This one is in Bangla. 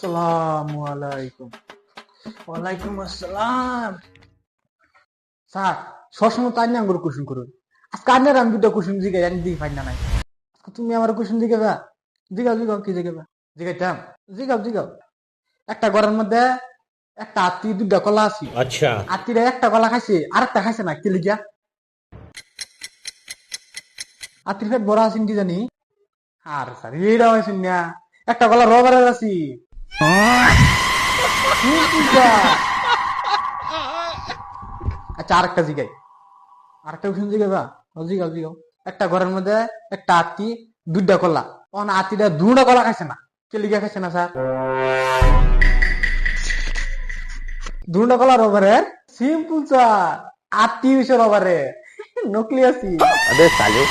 আসসালামু আলাইকুম। ওয়ালাইকুম আসসালাম। স্যার, সবসময় তাই না আঙ্গুর কুসুম করুন। আজকে আন্নার আমি দুটো কুসুম জিগাই আমি দিই ফাইন না নাই। আজকে তুমি আমার কুসুম জিগাবা। জিগাও জিগাও কি জিগাবা? জিগাইতাম। জিগাও জিগাও। একটা ঘরের মধ্যে একটা হাতি দুটা কলা আছে। अच्छा। হাতিরা একটা কলা খাইছে আর একটা খাইছে না কি লিগা? হাতির পেট বড় আছেন কি জানি? আর স্যার এইটা হয়েছেন না। একটা কলা রবারের আছি। আচ্ছা আরেকটা জিগাই। আরেকটা কোশ্চেন জিগাবা? জিগাও জিগাও। একটা ঘরের মধ্যে একটা হাতি দুইটা কলা। হাতিটা দুটা কলা খাইছে না। কে লিগা খাইছে না স্যার? দুটা কলা রবারের? Simple sir. হাতি হইছে রবারের। নকলি আছি। अबे साले।